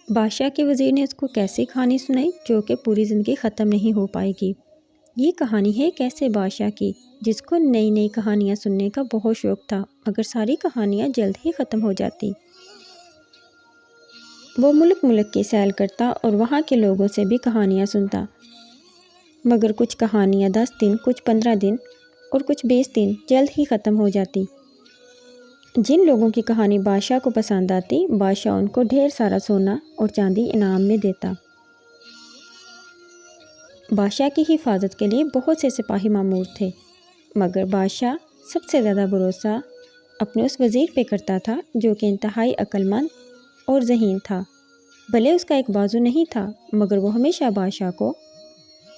بادشاہ کے وزیر نے اس کو کیسی کہانی سنائی جو کہ پوری زندگی ختم نہیں ہو پائے گی۔ یہ کہانی ہے ایک ایسے بادشاہ کی جس کو نئی نئی کہانیاں سننے کا بہت شوق تھا، مگر ساری کہانیاں جلد ہی ختم ہو جاتی۔ وہ ملک ملک کی سیر کرتا اور وہاں کے لوگوں سے بھی کہانیاں سنتا، مگر کچھ کہانیاں 10 دن، کچھ 15 دن اور کچھ 20 دن جلد ہی ختم ہو جاتی۔ جن لوگوں کی کہانی بادشاہ کو پسند آتی، بادشاہ ان کو ڈھیر سارا سونا اور چاندی انعام میں دیتا۔ بادشاہ کی حفاظت کے لیے بہت سے سپاہی مامور تھے، مگر بادشاہ سب سے زیادہ بھروسہ اپنے اس وزیر پہ کرتا تھا جو کہ انتہائی عقل مند اور ذہین تھا۔ بھلے اس کا ایک بازو نہیں تھا، مگر وہ ہمیشہ بادشاہ کو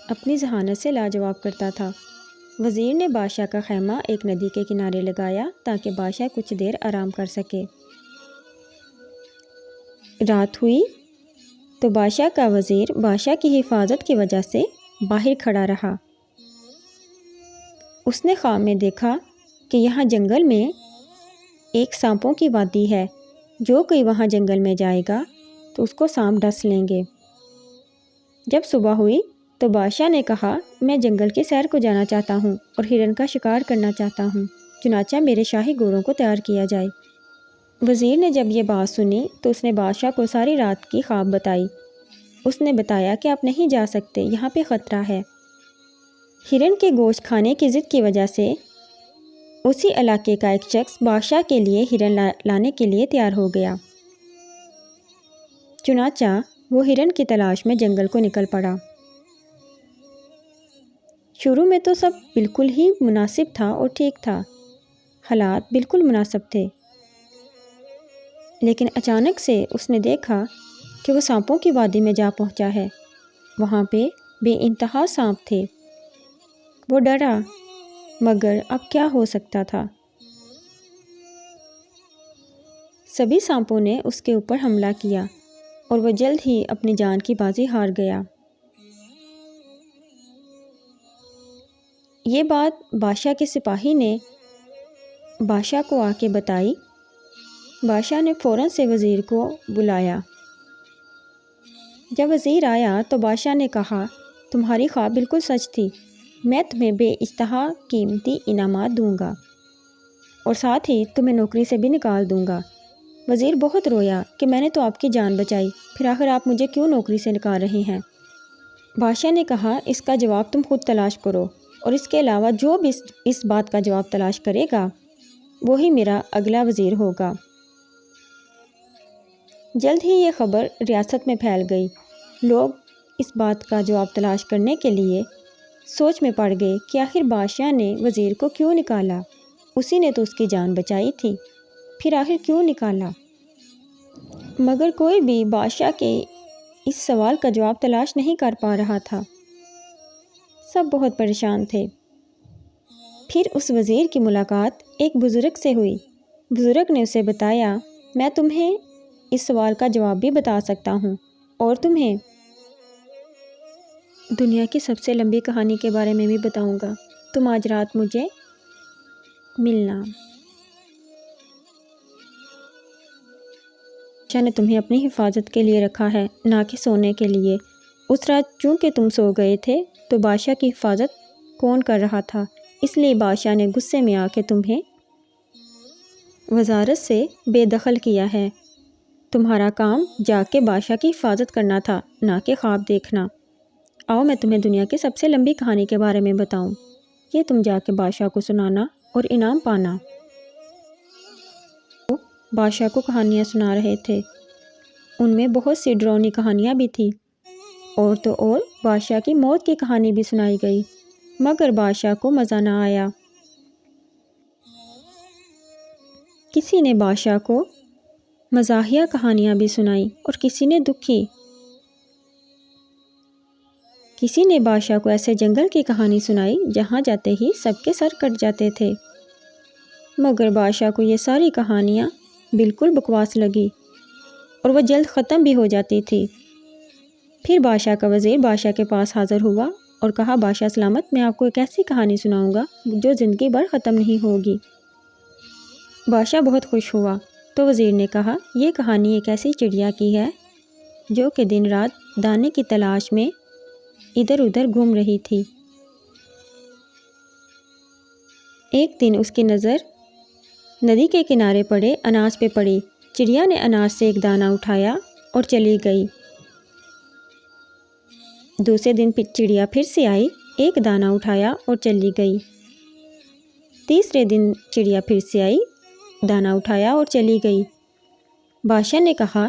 اپنی ذہانت سے لاجواب کرتا تھا۔ وزیر نے بادشاہ کا خیمہ ایک ندی کے کنارے لگایا تاکہ بادشاہ کچھ دیر آرام کر سکے۔ رات ہوئی تو بادشاہ کا وزیر بادشاہ کی حفاظت کی وجہ سے باہر کھڑا رہا۔ اس نے خواب میں دیکھا کہ یہاں جنگل میں ایک سانپوں کی وادی ہے، جو کوئی وہاں جنگل میں جائے گا تو اس کو سانپ ڈس لیں گے۔ جب صبح ہوئی تو بادشاہ نے کہا، میں جنگل کی سیر کو جانا چاہتا ہوں اور ہرن کا شکار کرنا چاہتا ہوں، چنانچہ میرے شاہی گھوڑوں کو تیار کیا جائے۔ وزیر نے جب یہ بات سنی تو اس نے بادشاہ کو ساری رات کی خواب بتائی۔ اس نے بتایا کہ آپ نہیں جا سکتے، یہاں پہ خطرہ ہے۔ ہرن کے گوشت کھانے کی ضد کی وجہ سے اسی علاقے کا ایک شخص بادشاہ کے لیے ہرن لانے کے لیے تیار ہو گیا۔ چنانچہ وہ ہرن کی تلاش میں جنگل کو نکل پڑا۔ شروع میں تو سب بالکل ہی مناسب تھا اور ٹھیک تھا، حالات بالکل مناسب تھے، لیکن اچانک سے اس نے دیکھا کہ وہ سانپوں کی وادی میں جا پہنچا ہے۔ وہاں پہ بے انتہا سانپ تھے۔ وہ ڈرا، مگر اب کیا ہو سکتا تھا؟ سبھی سانپوں نے اس کے اوپر حملہ کیا اور وہ جلد ہی اپنی جان کی بازی ہار گیا۔ یہ بات بادشاہ کے سپاہی نے بادشاہ کو آ کے بتائی۔ بادشاہ نے فوراً سے وزیر کو بلایا۔ جب وزیر آیا تو بادشاہ نے کہا، تمہاری خواب بالکل سچ تھی، میں تمہیں بے انتہا قیمتی انعامات دوں گا اور ساتھ ہی تمہیں نوکری سے بھی نکال دوں گا۔ وزیر بہت رویا کہ میں نے تو آپ کی جان بچائی، پھر آخر آپ مجھے کیوں نوکری سے نکال رہے ہیں؟ بادشاہ نے کہا، اس کا جواب تم خود تلاش کرو، اور اس کے علاوہ جو بھی اس بات کا جواب تلاش کرے گا وہی میرا اگلا وزیر ہوگا۔ جلد ہی یہ خبر ریاست میں پھیل گئی۔ لوگ اس بات کا جواب تلاش کرنے کے لیے سوچ میں پڑ گئے کہ آخر بادشاہ نے وزیر کو کیوں نکالا؟ اسی نے تو اس کی جان بچائی تھی، پھر آخر کیوں نکالا؟ مگر کوئی بھی بادشاہ کے اس سوال کا جواب تلاش نہیں کر پا رہا تھا۔ سب بہت پریشان تھے۔ پھر اس وزیر کی ملاقات ایک بزرگ سے ہوئی۔ بزرگ نے اسے بتایا، میں تمہیں اس سوال کا جواب بھی بتا سکتا ہوں اور تمہیں دنیا کی سب سے لمبی کہانی کے بارے میں بھی بتاؤں گا۔ تم آج رات مجھے ملنا۔ بادشاہ نے تمہیں اپنی حفاظت کے لیے رکھا ہے، نہ کہ سونے کے لیے۔ اس رات چونکہ تم سو گئے تھے تو بادشاہ کی حفاظت کون کر رہا تھا؟ اس لیے بادشاہ نے غصے میں آ کے تمہیں وزارت سے بے دخل کیا ہے۔ تمہارا کام جا کے بادشاہ کی حفاظت کرنا تھا، نہ کہ خواب دیکھنا۔ آؤ میں تمہیں دنیا کی سب سے لمبی کہانی کے بارے میں بتاؤں، یہ تم جا کے بادشاہ کو سنانا اور انعام پانا۔ وہ بادشاہ کو کہانیاں سنا رہے تھے، ان میں بہت سی ڈراؤنی کہانیاں بھی تھیں، اور تو اور بادشاہ کی موت کی کہانی بھی سنائی گئی، مگر بادشاہ کو مزہ نہ آیا۔ کسی نے بادشاہ کو مزاحیہ کہانیاں بھی سنائیں اور کسی نے دکھی۔ کسی نے بادشاہ کو ایسے جنگل کی کہانی سنائی جہاں جاتے ہی سب کے سر کٹ جاتے تھے، مگر بادشاہ کو یہ ساری کہانیاں بالکل بکواس لگی اور وہ جلد ختم بھی ہو جاتی تھی۔ پھر بادشاہ کا وزیر بادشاہ کے پاس حاضر ہوا اور کہا، بادشاہ سلامت، میں آپ کو ایک ایسی کہانی سناؤں گا جو زندگی بھر ختم نہیں ہوگی۔ بادشاہ بہت خوش ہوا تو وزیر نے کہا، یہ کہانی ایک ایسی چڑیا کی ہے جو کہ دن رات دانے کی تلاش میں ادھر ادھر گھوم رہی تھی۔ ایک دن اس کی نظر ندی کے کنارے پڑے اناج پہ پڑی۔ چڑیا نے اناج سے ایک دانہ اٹھایا اور چلی گئی۔ دوسرے دن چڑیا پھر سے آئی، ایک دانہ اٹھایا اور چلی گئی۔ تیسرے دن چڑیا پھر سے آئی، دانہ اٹھایا اور چلی گئی۔ بادشاہ نے کہا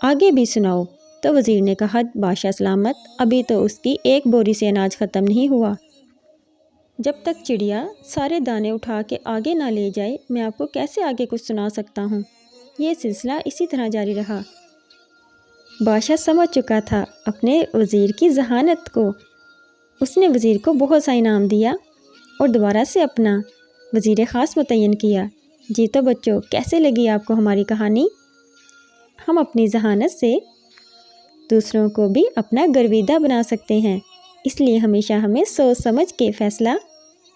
آگے بھی سناؤ، تو وزیر نے کہا بادشاہ سلامت، ابھی تو اس کی ایک بوری سے اناج ختم نہیں ہوا۔ جب تک چڑیا سارے دانے اٹھا کے آگے نہ لے جائے میں آپ کو کیسے آگے کچھ سنا سکتا ہوں۔ یہ سلسلہ اسی طرح جاری رہا۔ بادشاہ سمجھ چکا تھا اپنے وزیر کی ذہانت کو۔ اس نے وزیر کو بہت سا انعام دیا اور دوبارہ سے اپنا وزیر خاص متعین کیا۔ جی تو بچوں، کیسے لگی آپ کو ہماری کہانی؟ ہم اپنی ذہانت سے دوسروں کو بھی اپنا گرویدہ بنا سکتے ہیں، اس لیے ہمیشہ ہمیں سوچ سمجھ کے فیصلہ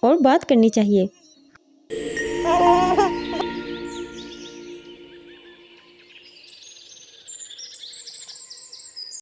اور بات کرنی چاہیے۔